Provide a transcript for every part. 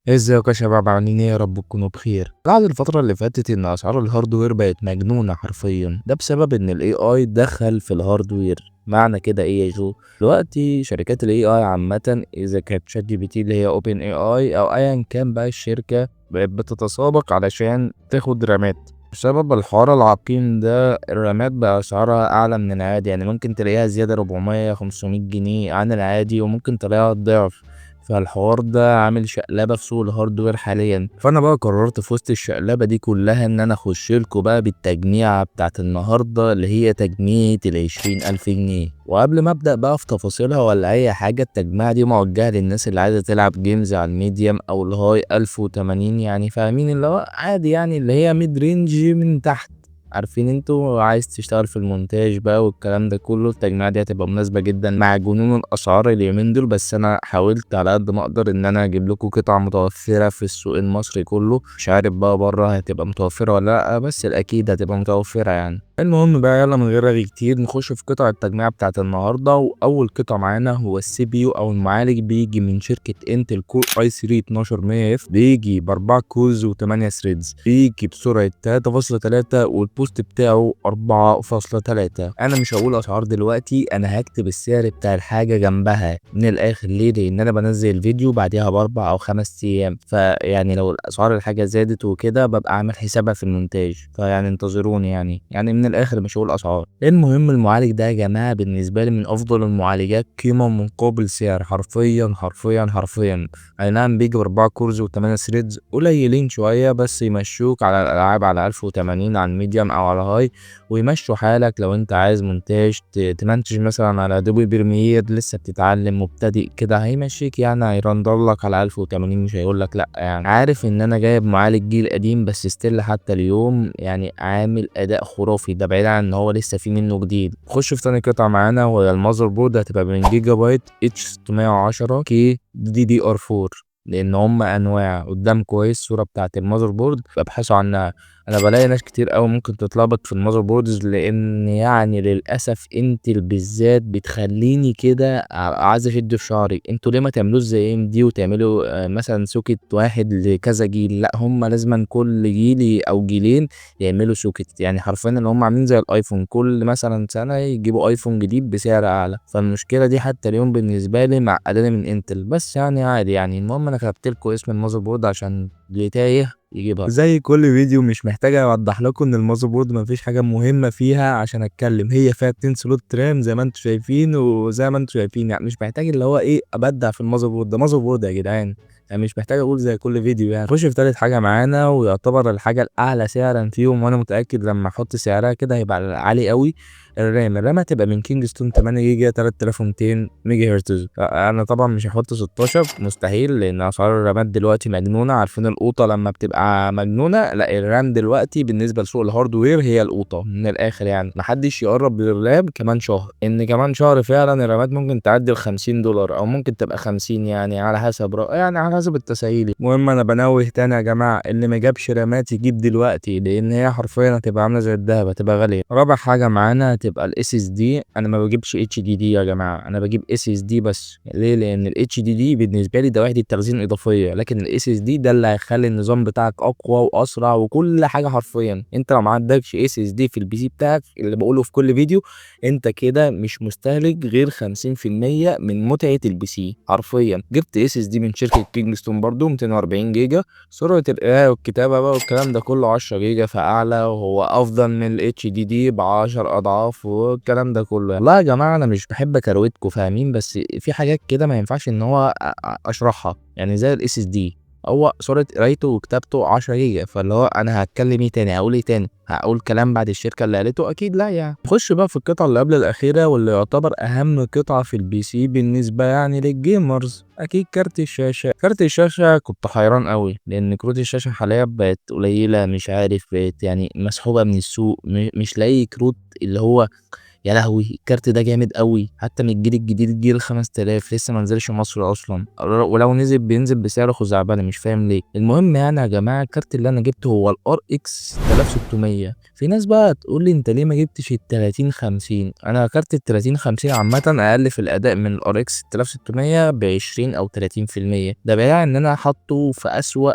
ازيكم يا شباب، عاملين ايه؟ يا رب تكونوا بخير. بعد الفترة اللي فاتت ان اسعار الهاردوير بقت مجنونة حرفيا، ده بسبب ان الاي اي دخل في الهاردوير. معنى كده ايه يا جو؟ دلوقتي شركات الاي اي عامة، اذا كانت شات جي بي تي اللي هي اوبن اي اي او ايا كان بقى الشركة، بقت بتتسابق علشان تاخد رامات. بسبب الحوار العقيم ده الرامات بقى اسعارها اعلى من العادي، يعني ممكن تلاقيها زيادة 400 500 جنيه عن العادي، وممكن تلاقيها الضعف. فالحوار ده عامل شقلبة في سوق الهاردوير حاليا، فانا بقى قررت في وسط الشقلبة دي كلها ان انا اخش لكم بقى بالتجميعة بتاعت النهاردة، اللي هي تجميعة ال20,000 جنيه. وقبل ما ابدأ بقى في تفاصيلها ولا اي حاجة، التجميعة دي موجهة للناس اللي عايزة تلعب جيمز على الميديم او الهاي 1080، يعني فاهمين اللي هو عادي، يعني اللي هي ميد رينج من تحت. عارفين انتوا، عايز تشتغل في المونتاج بقى والكلام ده كله، التجميعة دي هتبقى مناسبة جدا مع جنون الاسعار اليومين دول. بس انا حاولت على قد ما اقدر ان انا اجيب لكم قطع متوفرة في السوق المصري كله. مش عارف بقى بره هتبقى متوفرة ولا لا، بس الاكيد هتبقى متوفرة يعني. المهم بقى، يلا من غير رغي كتير نخش في قطع التجميع بتاعت النهارده. واول قطعه معانا هو السي بي يو او المعالج، بيجي من شركه انتل كور اي 3 12100 اف، بيجي ب4 كورز و8 ثريدز، بيجي بسرعه 3.3 والبوست بتاعه 4.3. انا مش هقول اسعار دلوقتي، انا هكتب السعر بتاع الحاجه جنبها من الاخر. ليه؟ لان انا بنزل الفيديو بعدها ب4 أو 5 ايام، فيعني لو اسعار الحاجه زادت وكده ببقى عامل حسابها في المونتاج، فيعني انتظروني يعني من الاخر مش هقول اسعار. المهم المعالج ده يا جماعه بالنسبه لي من افضل المعالجات، قيمه مقابل سعر، حرفيا حرفيا حرفيا. اي نعم بيجي ب4 كورز و8 ثريدز، قليلين شويه بس يمشوك على الالعاب على 1080 على الميديم او على هاي، ويمشوا حالك لو انت عايز مونتاج تمنتج مثلا على ادوبي بريمير، لسه بتتعلم مبتدئ كده، هيمشيك يعني، هيرندر لك على 1080، مش هيقول لك لا. يعني عارف ان انا جايب معالج جيل قديم، بس ستيل حتى اليوم يعني عامل اداء خرافي، ده بعيد عن ان هو لسه في منه جديد. خش في تاني قطعه معانا، وهي المذر بورد، هتبقى من جيجا بايت اتش 610 كي دي دي ار 4. لان هم انواع قدام كويس، الصوره بتاعت المذر بورد ببحثوا عنها. انا بلاقي ناس كتير قوي ممكن تتلخبط في المذر بوردز، لان يعني للاسف انتل بالذات بتخليني كده عايز اشد في شعري. انتوا ليه ما تعملوش زي ام دي وتعملوا مثلا سوكت واحد لكذا جيل؟ لا، هم لازما كل جيل او جيلين يعملوا سوكت، يعني حرفيا اللي هم عاملين زي الايفون، كل مثلا سنه يجيبوا ايفون جديد بسعر اعلى. فالمشكله دي حتى اليوم بالنسبه لي معقداني من انتل، بس يعني عادي. يعني المهم انا كتبت لكم اسم المذر بورد عشان اللي تايه يجيبها. زي كل فيديو مش محتاج اوضح لكم ان المذر بورد مفيش حاجه مهمه فيها عشان اتكلم، هي فيها 2 سلوت رام زي ما انتم شايفين، وزي ما انتم شايفين يعني مش محتاج اللي هو ايه ابدع في المذر بورد، ده مذر بورد يا جدعان، يعني مش محتاج اقول زي كل فيديو. يعني نخش في تالت حاجه معانا، ويعتبر الحاجه الاعلى سعرا فيهم، وانا متاكد لما احط سعرها كده هيبقى عالي قوي. الرام هتبقى من كينجستون 8 جيجا 3200 ميجا هرتز. انا طبعا مش هحط 16 مستحيل، لان اسعار الرامات دلوقتي مجنونه. عارفين القوطه لما بتبقى مجنونه؟ لا، الرام دلوقتي بالنسبه لسوق الهاردوير هي القوطه من الاخر. يعني محدش يقرب للرام كمان شهر، ان كمان شهر فعلا الرامات ممكن تعدي $50 او ممكن تبقى 50، يعني على حسب يعني على حسب التسهيل. المهم انا بنوه تاني يا جماعه، اللي ما جابش رامات يجيب دلوقتي، لان هي حرفيا هتبقى عامله زي الدهب، هتبقى غاليه. رابع حاجه معانا تبقى الاس اس دي. انا ما بجيبش اتش دي دي يا جماعه، انا بجيب اس اس دي بس. ليه؟ لان الاتش دي دي بالنسبه لي ده وحده تخزين اضافيه، لكن الاس اس دي ده اللي هيخلي النظام بتاعك اقوى واسرع وكل حاجه. حرفيا انت لو ما عندكش اس اس دي في البي سي بتاعك، اللي بقوله في كل فيديو، انت كده مش مستهلك غير 50% من متعه البي سي. حرفيا جبت اس اس دي من شركه كينجستون برضو 240 جيجا، سرعه القراءه والكتابه بقى والكلام ده كله 10 جيجا فاعلى، وهو افضل من الاتش دي دي ب10 اضعاف والكلام ده كله. والله يا جماعه انا مش بحب اكروتكم فاهمين، بس في حاجات كده ما ينفعش ان هو اشرحها، يعني زي الاس اس دي، هو سرعه قرايته وكتابته 10 جيجا، فاللي هو انا هتكلم ايه تاني؟ هقول ايه تاني؟ هقول كلام بعد الشركه اللي قالته؟ اكيد لا. يعني نخش بقى في القطعه اللي قبل الاخيره، واللي يعتبر اهم قطعه في البي سي بالنسبه يعني للجيمرز، اكيد كارت الشاشه. كارت الشاشه كنت حيران قوي، لان كروت الشاشه حاليا بقت قليله، مش عارف، بقت يعني مسحوبه من السوق، مش لاقي كروت اللي هو يا لهوي الكارت ده جامد قوي، حتى من الجيل الجديد الجيل 5000 لسه ما نزلش مصر اصلا، ولو نزل بينزل بسعر خزعبلي مش فاهم ليه. المهم يعني يا جماعه الكارت اللي انا جبته هو الار اكس 3600. في ناس بقى تقول لي انت ليه ما جبتش ال 3050؟ انا كارت ال 3050 عامه اقل في الاداء من الار اكس 3600 ب 20 او 30%. ده بيعني ان انا حاطه في اسوأ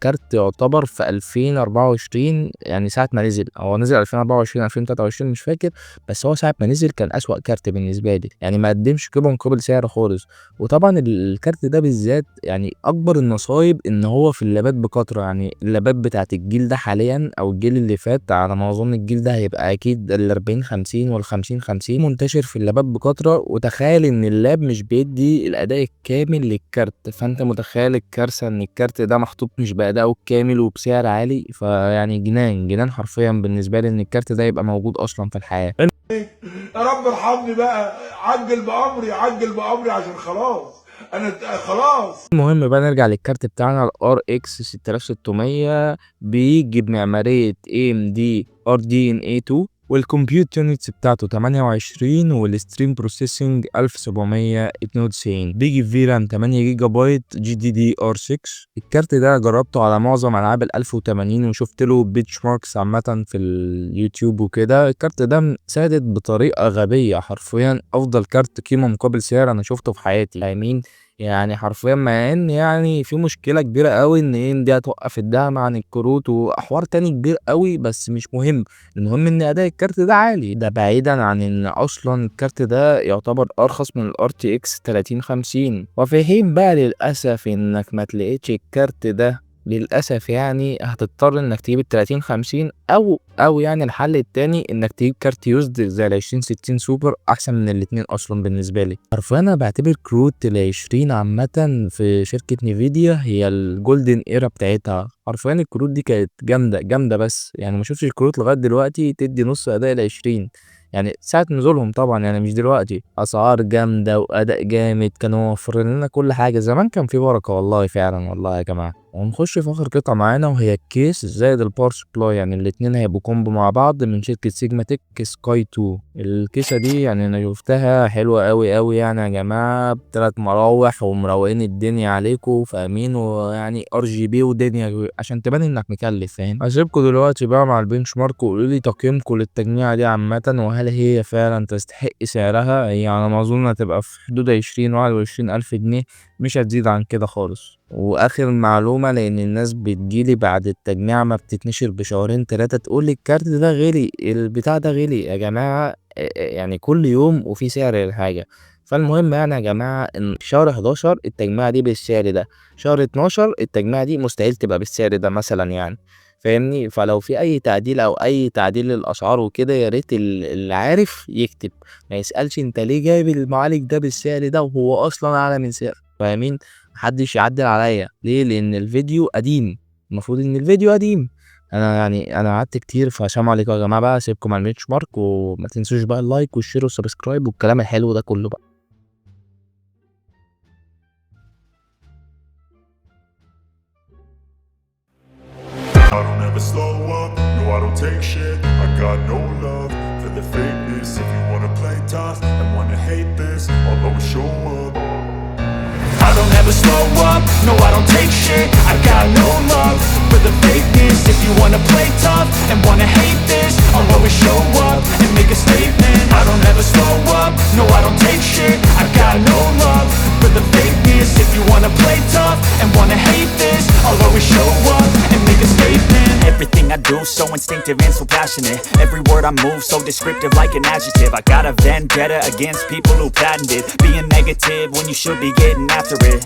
كارت يعتبر في 2024، يعني ساعة ما نزل، هو نزل 2024 2023 مش فاكر، بس هو ساعة ما نزل كان أسوأ كارت بالنسبة لي، يعني ما قدمش قيمة مقابل سعر خالص. وطبعا الكارت ده بالذات يعني أكبر النصايب إن هو في اللابات بكترة، يعني اللابات بتاعت الجيل ده حاليا أو الجيل اللي فات على ما أظن الجيل ده هيبقى أكيد ال 4050 وال 5050 منتشر في اللابات بكترة. وتخيل إن اللاب مش بيدي الأداء الكامل للكارت، فأنت متخيل الكارثة إن الكارت ده محطوط مش بأدائه الكامل وبسعر عالي. فيعني جنان جنان حرفيا بالنسبة لي إن الكارت ده يبقى موجود أصلا في الحياة. يا رب ارحمني بقى، عجل بأمري عجل بأمري عشان خلاص انا خلاص. المهم بقى نرجع للكارت بتاعنا الار اكس 6600، بيجي بمعمارية AMD RDNA 2 والكمبيوت يونتس بتاعته 28 والستريم بروسيسنج 1792. بيجي في رام 8 جيجا بايت GDDR6. الكارت ده جربته على معظم العاب ال 1080 وشفت له بيتش ماركس عامة في اليوتيوب وكده. الكارت ده سادد بطريقة غبية، حرفيا افضل كارت قيمة مقابل سعر انا شفته في حياتي، فاهمين؟ يعني حرفيا مع ان يعني في مشكله كبيره قوي ان AMD هتوقف الدعم عن الكروت وحوار تاني كبير قوي، بس مش مهم. المهم ان اداء الكارت ده عالي، ده بعيدا عن ان اصلا الكارت ده يعتبر ارخص من ال RTX 3050. وفي حين بقى للاسف انك ما تلاقيتش الكارت ده، للأسف يعني هتضطر انك تجيب ال 3050 او يعني الحل التاني انك تجيب كارت يوزد زي ال 2060 سوبر، احسن من الاتنين اصلا بالنسبة لي. حرفيا انا بعتبر كروت ال 20 عامة في شركة نيفيديا هي الجولدن ايرا بتاعتها. حرفيا الكروت دي كانت جامدة جامدة، بس يعني ما شفتش الكروت لغاية دلوقتي تدي نص اداء ال 20، يعني ساعة نزولهم طبعا، يعني مش دلوقتي. اسعار جامدة واداء جامد، كانوا موفرين لنا كل حاجة. زمان كان في بركة والله فعلا والله يا جماعة. ونخش في اخر قطعة معانا وهي الكيس زائد الباور سبلاي، يعني الاتنين هيبقوا كومبو مع بعض من شركة سيجما تك سكاي 2. الكيسة دي يعني انا شفتها حلوة قوي قوي يعني يا جماعة، بتلات مراوح ومروقين الدنيا عليكم فاهمين، ويعني RGB ودنيا عشان تبان انك مكلف، فاهم؟ هسيبكم دلوقتي بقى مع البنش مارك وقولوا لي تقييمكم للتجميعة دي عامة، وهل هي فعلا تستحق سعرها. هي على ما اظن هتبقى في حدود 20-21 الف جنيه، مش هتزيد عن كده خالص. واخر معلومة، لان الناس بتجيلي بعد التجميع ما بتتنشر بشهرين 3 تقول لي الكارت ده غلي، البتاع ده غلي. يا جماعة يعني كل يوم وفي سعر للحاجة. فالمهم يعني يا جماعة ان شهر 11 التجميع دي بالسعر ده، شهر 12 التجميع دي مستحيل تبقى بالسعر ده مثلا، يعني فاهمني؟ فلو في اي تعديل او اي تعديل للاسعار وكده يا ريت اللي عارف يكتب، ما يسالش انت ليه جايب المعالج ده بالسعر ده وهو اصلا اعلى من سعر، فاهمين؟ محدش يعدل عليا ليه، لان الفيديو قديم، المفروض ان الفيديو قديم. انا قعدت كتير، فسلام عليكم يا جماعه بقى، سيبكم على الميتش مارك، وما تنسوش بقى اللايك والشير والسبسكرايب والكلام الحلو ده كله بقى. I don't ever slow up, no I don't take shit. I got no love for the fakeness. If you wanna play tough and wanna hate this, I'll always show up. I don't ever slow up, no I don't take shit. I got no love for the fakeness. If you wanna play tough and wanna hate this, I'll always show up and make a statement. I don't ever slow up, no I don't take shit. I got no love for the fakeness. If you wanna play tough and wanna hate this, I'll always show up and make a statement. Everything I do so instinctive and so passionate. Every word I move so descriptive like an adjective. I got a vendetta against people who patented being negative when you should be getting after it.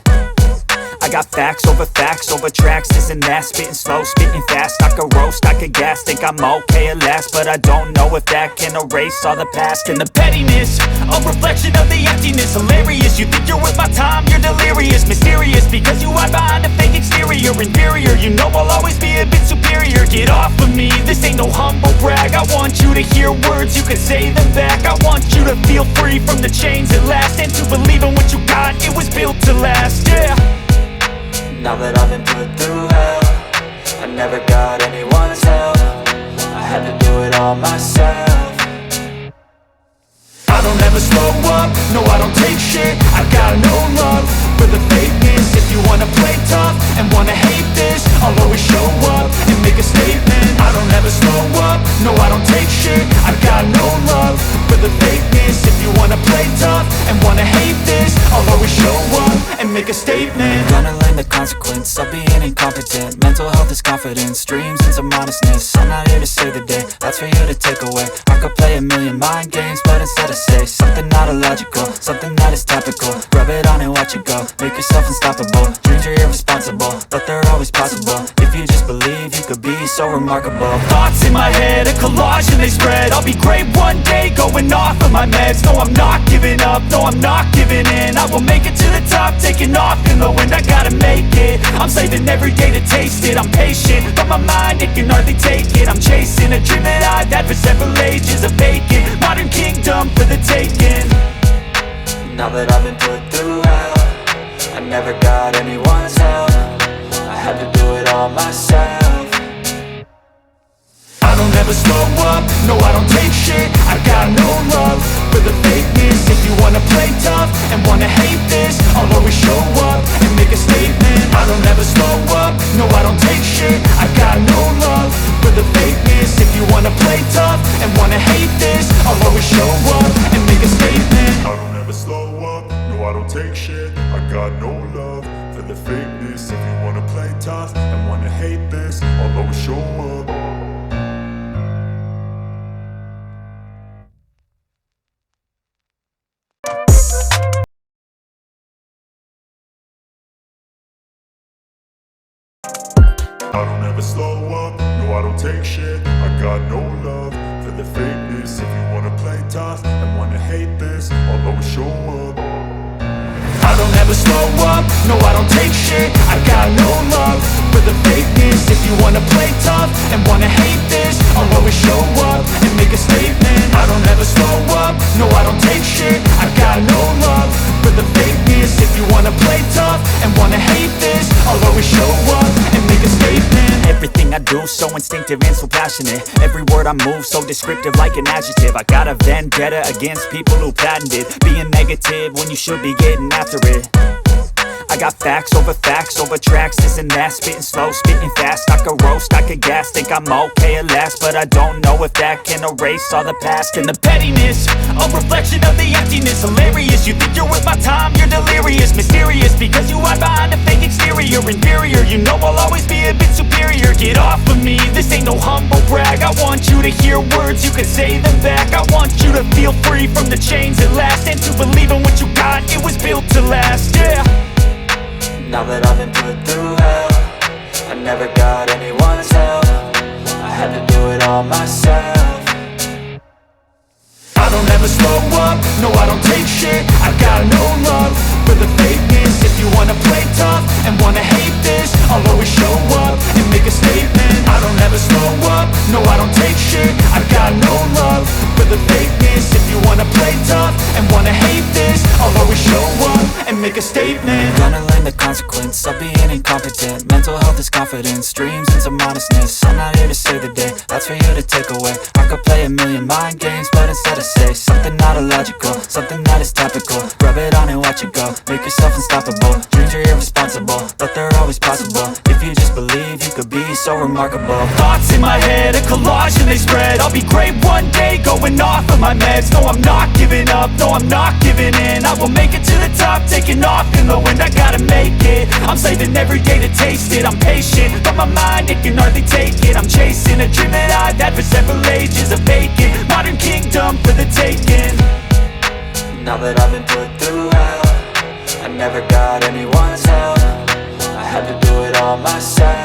I got facts over tracks, this and that. Spitting slow, spitting fast. I could roast, I could gas. Think I'm okay at last, but I don't know if that can erase all the past. And the pettiness, a reflection of the emptiness. Hilarious, you think you're worth my time, you're delirious. Mysterious, because you hide behind a fake exterior. Inferior, you know I'll always be a bit superior. Get off of me, this ain't no humble brag. I want you to hear words, you can say them back. I want you to feel free from the chains at last, and to believe in what you got, it was built to last, yeah. Now that I've been put through hell, I never got anyone's help. I had to do it all myself. never slow up, no I don't take shit. I got no love for the fakeness. If you wanna play tough and wanna hate this, I'll always show up and make a statement. I don't ever slow up, no I don't take shit. I got no love for the fakeness. If you wanna play tough and wanna hate this, I'll always show up and make a statement. Gonna learn the consequence of being incompetent. Mental health is confidence, dreams and some honestness. I'm not here to save the day, that's for you to take away. I could play a million mind games, but instead I say something not illogical, something that is topical. Rub it on and watch it go, make yourself unstoppable. Dreams are irresponsible, but they're always possible. If you just believe, you could be so remarkable. Thoughts in my head, a collage and they spread. I'll be great one day, going off of my meds. No, I'm not giving up, no, I'm not giving in. I will make it to the top, taking off in the wind. I gotta make it, I'm saving every day to taste it. I'm patient, but my mind, it can hardly take it. I'm chasing a dream that I've had for several ages. A vacant, modern kingdom for the taking. Now that I've been put through hell, I never got anyone's help. I had to do it all myself. I don't ever slow up, no I don't take shit. I got no love for the fakeness. If you wanna play tough and wanna hate this, I'll always show up and make a statement. I don't ever slow up, no I don't take shit. I got no love for the fakeness. If you wanna play tough and wanna hate this, I'll always show up and make a statement. I don't ever slow up, no I don't take shit. I got no love for the fakeness. If you wanna play tough and wanna hate this, I'll always show up. I don't ever slow up, no I don't take shit. I got no love for the fakeness. If you wanna play tough and wanna hate this, I'll always show up. I don't ever slow up, no I don't take shit. I got no love for the fakeness. If you wanna play tough and wanna hate this, I'll always show up and make a statement. I don't ever slow up, no I don't take shit. I got no love for the fakeness. If you wanna play tough and wanna hate this, I'll always show up and make a statement. Everything I do so instinctive and so passionate. Every word I move so descriptive like an adjective. I got a vendetta against people who patented being negative when you should be getting after it. I got facts over tracks, this and that. Spitting slow, spitting fast, I could roast, I could gas. Think I'm okay at last, but I don't know if that can erase all the past. And the pettiness, a reflection of the emptiness. Hilarious, you think you're worth my time, you're delirious. Mysterious, because you hide behind a fake exterior. Inferior, you know I'll always be a bit superior. Get off of me, this ain't no humble brag. I want you to hear words, you can say them back. I want you to feel free from the chains at last, and to believe in what you got, it was built to last, yeah. Now that I've been put through hell, I never got anyone's help. I had to do it all myself. I don't ever slow up, no I don't take shit. I got no love for the fakeness. If you wanna play tough and wanna hate this, I'll always show up and make a statement. I don't ever slow up, no I don't take shit. I got no love for the fakeness. If you wanna play tough and wanna hate this, I'll always show up and make a statement. Gonna learn the consequence of being incompetent. Mental health is confidence, dreams and some honestness. I'm not here to save the day, that's for you to take away. I could play a million mind games, but instead I say something not illogical, something that is topical. Rub it on and watch it go, make yourself unstoppable. Dreams are irresponsible, but they're always possible. If you just believe, you could be so remarkable. Thoughts in my head, a collage and they spread. I'll be great one day, going off of my meds. No, I'm not giving up, no, I'm not giving in. I will make it to the top, taking off in the wind. I gotta make it, I'm saving every day to taste it. I'm patient, but my mind, it can hardly take it. I'm chasing a dream that I've had for several ages. A vacant, modern kingdom for the taking. Now that I've been put through hell, I never got anyone's help. I had to do it all myself.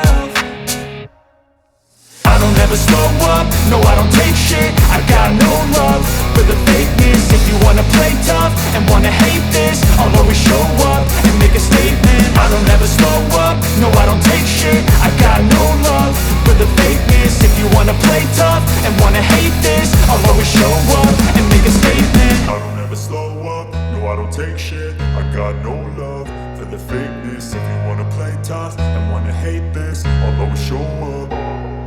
I don't ever slow up, no I don't take shit. I got no love for the fakeness. If you wanna play tough and wanna hate this, I'll always show up and make a statement. I don't ever slow up, no I don't take shit. I got no love for the fakeness. If you wanna play tough and wanna hate this, I'll always show up and make a statement. I don't ever slow up, no I don't take shit. I got no love for the fakeness. If you wanna play tough and wanna hate this, I'll always show up.